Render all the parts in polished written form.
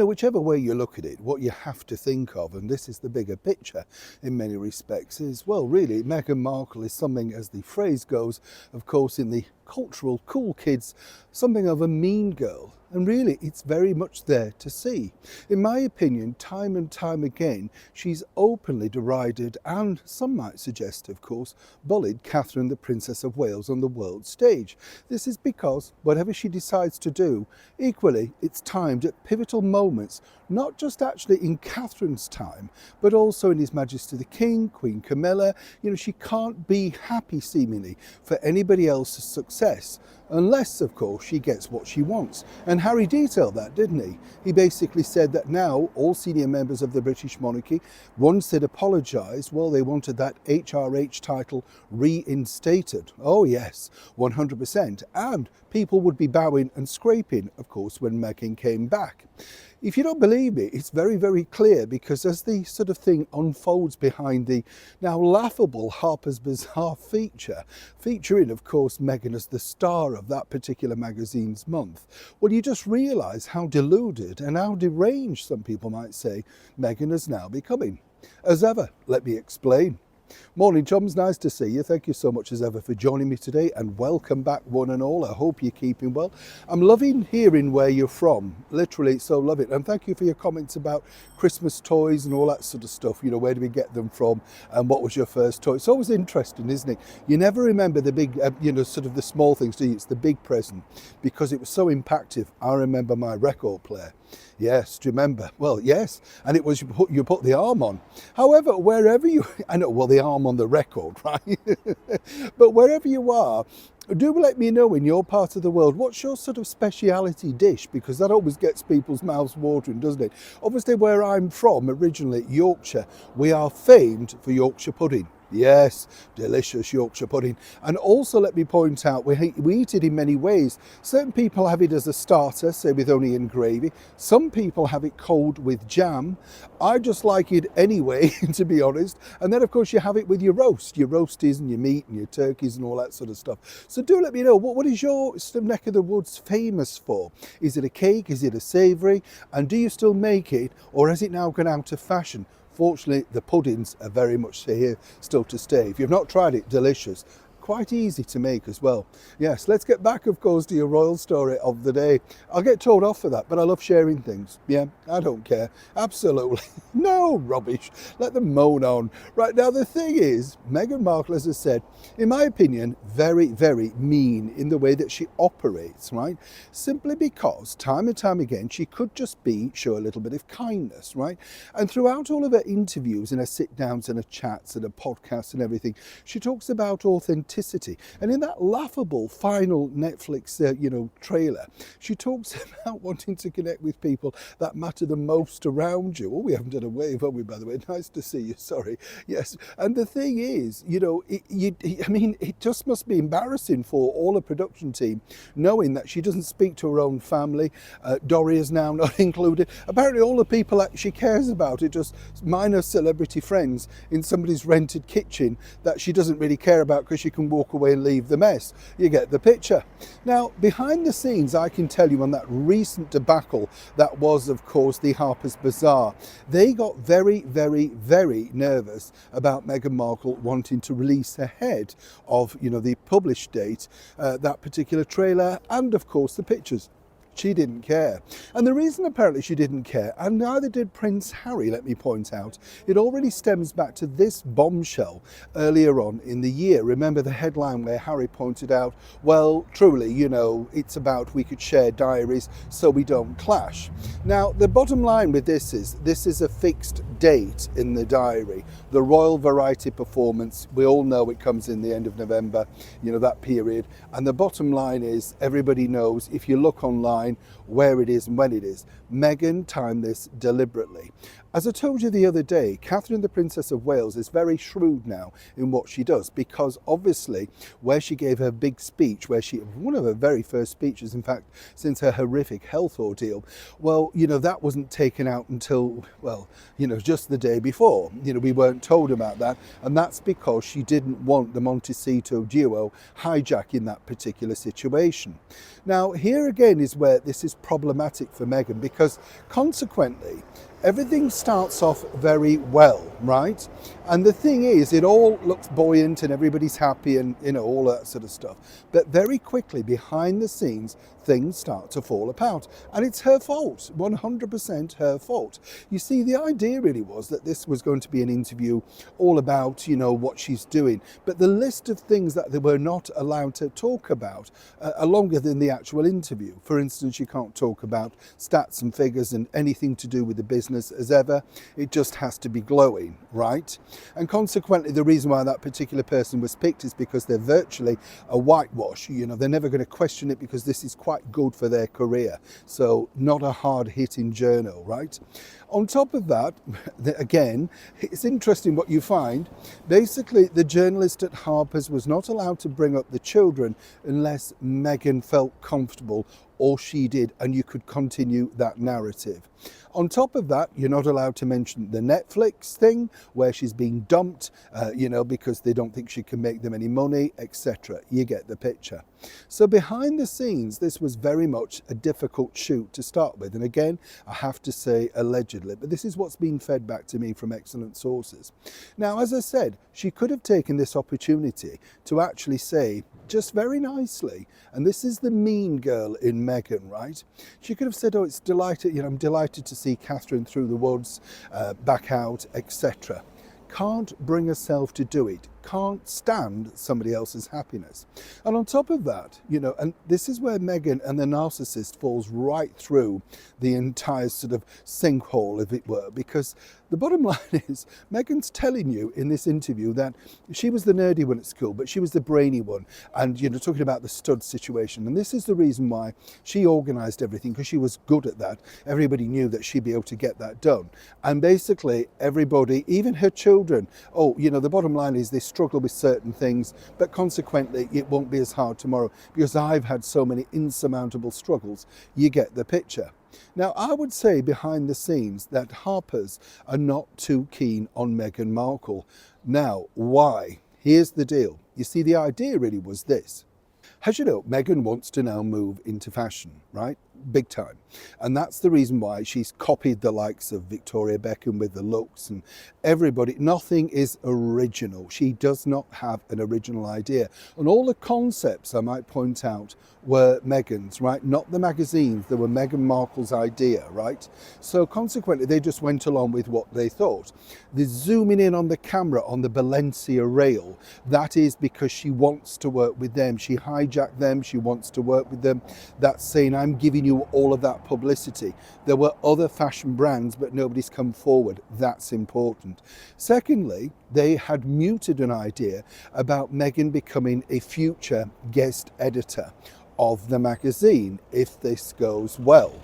whichever way you look at it, what you have to think of, and this is the bigger picture in many respects, is, well, really, Meghan Markle is something, as the phrase goes, of course, in the cultural cool kids, something of a mean girl. And really, it's very much there to see. In my opinion, time and time again, she's openly derided and, some might suggest, of course, bullied Catherine, the Princess of Wales, on the world stage. This is because whatever she decides to do, equally, it's timed at pivotal moments, not just actually in Catherine's time, but also in His Majesty the King, Queen Camilla. She can't be happy, seemingly, for anybody else's success, unless, of course, she gets what she wants. And Harry detailed that, didn't he? He basically said that now all senior members of the British monarchy, once they'd apologised, well, they wanted that HRH title reinstated. Oh yes, 100%. And people would be bowing and scraping, of course, when Meghan came back. If you don't believe me, it's very, very clear, because as the sort of thing unfolds behind the now laughable Harper's Bazaar featuring, of course, Meghan as the star of that particular magazine's month, well, you just realise how deluded and how deranged, some people might say, Meghan is now becoming. As ever, let me explain. Morning, chums, nice to see you. Thank you so much as ever for joining me today, and welcome back one and all. I hope you're keeping well. I'm loving hearing where you're from, literally, so love it. And thank you for your comments about Christmas toys and all that sort of stuff. Where do we get them from and what was your first toy? It's always interesting, isn't it? You never remember the big, sort of the small things, do you? It's the big present, because it was so impactful. I remember my record player. Yes, do you remember? Well, yes, and it was you put the arm on. However, wherever you, I know, well, the arm on the record, right? But wherever you are, do let me know in your part of the world, what's your sort of speciality dish? Because that always gets people's mouths watering, doesn't it? Obviously, where I'm from, originally Yorkshire, we are famed for Yorkshire pudding. Yes, delicious Yorkshire pudding. And also, let me point out, we eat it in many ways. Certain people have it as a starter, say with onion and gravy. Some people have it cold with jam. I just like it anyway, to be honest. And then, of course, you have it with your roasties and your meat and your turkeys and all that sort of stuff. So do let me know, what is your sort of neck of the woods famous for? Is it a cake? Is it a savoury? And do you still make it, or has it now gone out of fashion? Fortunately, the puddings are very much here, still to stay. If you've not tried it, delicious. Quite easy to make as well. Yes, let's get back, of course, to your royal story of the day. I'll get told off for that, but I love sharing things. Yeah, I don't care. Absolutely. No rubbish. Let them moan on. Right, now the thing is, Meghan Markle, as I said, in my opinion, very, very mean in the way that she operates, right? Simply because, time and time again, she could just show a little bit of kindness, right? And throughout all of her interviews and her sit-downs and her chats and her podcasts and everything, she talks about authenticity. And in that laughable final Netflix, trailer, she talks about wanting to connect with people that matter the most around you. Oh, we haven't done a wave, have we, by the way? Nice to see you, sorry. Yes, and the thing is, it just must be embarrassing for all the production team, knowing that she doesn't speak to her own family. Dory is now not included. Apparently all the people that she cares about are just minor celebrity friends in somebody's rented kitchen that she doesn't really care about, because she can walk away and leave the mess. You get the picture. Now, behind the scenes, I can tell you on that recent debacle that was, of course, the Harper's Bazaar, they got very, very, very nervous about Meghan Markle wanting to release ahead of, the published date, that particular trailer, and of course the pictures. She didn't care. And the reason apparently she didn't care, and neither did Prince Harry, let me point out, it already stems back to this bombshell earlier on in the year. Remember the headline where Harry pointed out, well, truly, it's about we could share diaries so we don't clash. Now, the bottom line with this is a fixed date in the diary. The Royal Variety Performance, we all know it comes in the end of November, that period. And the bottom line is, everybody knows, if you look online, where it is and when it is. Meghan timed this deliberately. As I told you the other day, Catherine, the Princess of Wales, is very shrewd now in what she does, because obviously where she gave her big speech, one of her very first speeches, in fact, since her horrific health ordeal, well, that wasn't taken out until, just the day before. We weren't told about that, and that's because she didn't want the Montecito duo hijacking that particular situation. Now, here again is where where this is problematic for Meghan, because consequently everything starts off very well, right? And the thing is, it all looks buoyant and everybody's happy and, you know, all that sort of stuff. But very quickly, behind the scenes, things start to fall apart. And it's her fault, 100% her fault. You see, the idea really was that this was going to be an interview all about, you know, what she's doing. But the list of things that they were not allowed to talk about are longer than the actual interview. For instance, you can't talk about stats and figures and anything to do with the business as ever. It just has to be glowing, right? And consequently, the reason why that particular person was picked is because they're virtually a whitewash. You know, they're never going to question it because this is quite good for their career. So not a hard-hitting journal, right? On top of that, again, it's interesting what you find. Basically, the journalist at Harper's was not allowed to bring up the children unless Meghan felt comfortable, or she did, and you could continue that narrative. On top of that, you're not allowed to mention the Netflix thing where she's being dumped, you know, because they don't think she can make them any money, etc. You get the picture. So behind the scenes, this was very much a difficult shoot to start with. And again, I have to say allegedly, but this is what's been fed back to me from excellent sources. Now, as I said, she could have taken this opportunity to actually say, just very nicely, and this is the mean girl in Meghan, right? She could have said, oh, it's delighted, you know, I'm delighted to see Catherine through the woods, back out, etc. Can't bring herself to do it, can't stand somebody else's happiness. And on top of that, you know, and this is where Meghan and the narcissist falls right through the entire sort of sinkhole, if it were, because the bottom line is Meghan's telling you in this interview that she was the nerdy one at school, but she was the brainy one, and, you know, talking about the stud situation. And this is the reason why she organised everything, because she was good at that. Everybody knew that she'd be able to get that done. And basically everybody, even her children, oh, you know, the bottom line is they struggle with certain things, but consequently it won't be as hard tomorrow because I've had so many insurmountable struggles. You get the picture. Now, I would say behind the scenes that Harper's are not too keen on Meghan Markle. Now, why? Here's the deal. You see, the idea really was this. As you know, Meghan wants to now move into fashion, right? Big time. And that's the reason why she's copied the likes of Victoria Beckham with the looks and everybody. Nothing is original. She does not have an original idea. And all the concepts, I might point out, were Meghan's, right? Not the magazines. They were Meghan Markle's idea, right? So consequently, they just went along with what they thought. The zooming in on the camera on the Balenciaga rail, that is because she wants to work with them. She hijacked them. She wants to work with them. That's saying, I'm giving you all of that publicity. There were other fashion brands, but nobody's come forward. That's important. Secondly, they had muted an idea about Meghan becoming a future guest editor of the magazine if this goes well.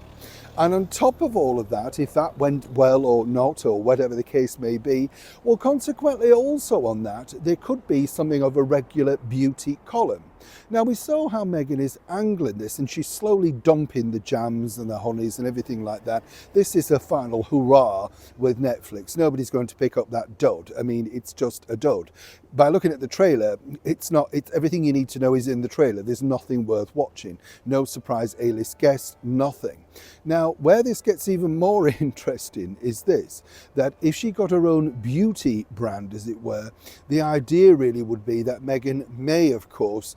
And on top of all of that, if that went well or not, or whatever the case may be, well, consequently also on that, there could be something of a regular beauty column. Now, we saw how Meghan is angling this, and she's slowly dumping the jams and the honeys and everything like that. This is a final hurrah with Netflix. Nobody's going to pick up that dud. I mean, it's just a dud. By looking at the trailer, it's everything you need to know is in the trailer. There's nothing worth watching. No surprise A-list guests, nothing. Now, where this gets even more interesting is this, that if she got her own beauty brand, as it were, the idea really would be that Meghan may, of course,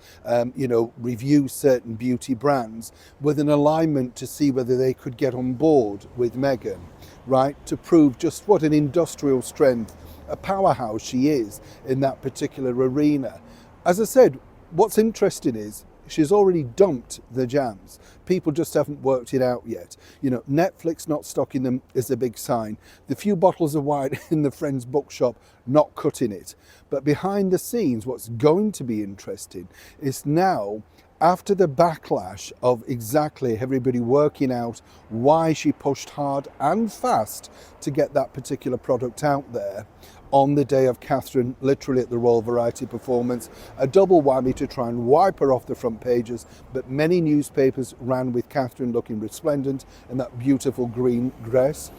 review certain beauty brands with an alignment to see whether they could get on board with Meghan, right? To prove just what an industrial strength, a powerhouse she is in that particular arena. As I said, what's interesting is she's already dumped the jams. People just haven't worked it out yet. You know, Netflix not stocking them is a big sign. The few bottles of wine in the friend's bookshop not cutting it. But behind the scenes, what's going to be interesting is now, after the backlash of exactly everybody working out why she pushed hard and fast to get that particular product out there, on the day of Catherine, literally at the Royal Variety performance, a double whammy to try and wipe her off the front pages, but many newspapers ran with Catherine looking resplendent in that beautiful green dress.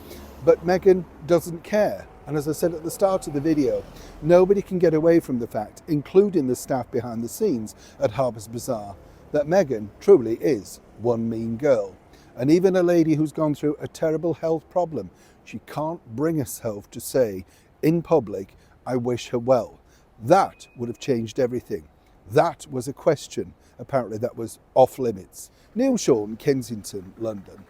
But Meghan doesn't care. And as I said at the start of the video, nobody can get away from the fact, including the staff behind the scenes at Harper's Bazaar, that Meghan truly is one mean girl. And even a lady who's gone through a terrible health problem, she can't bring herself to say in public, I wish her well. That would have changed everything. That was a question, apparently, that was off limits. Neil Shawn, Kensington, London.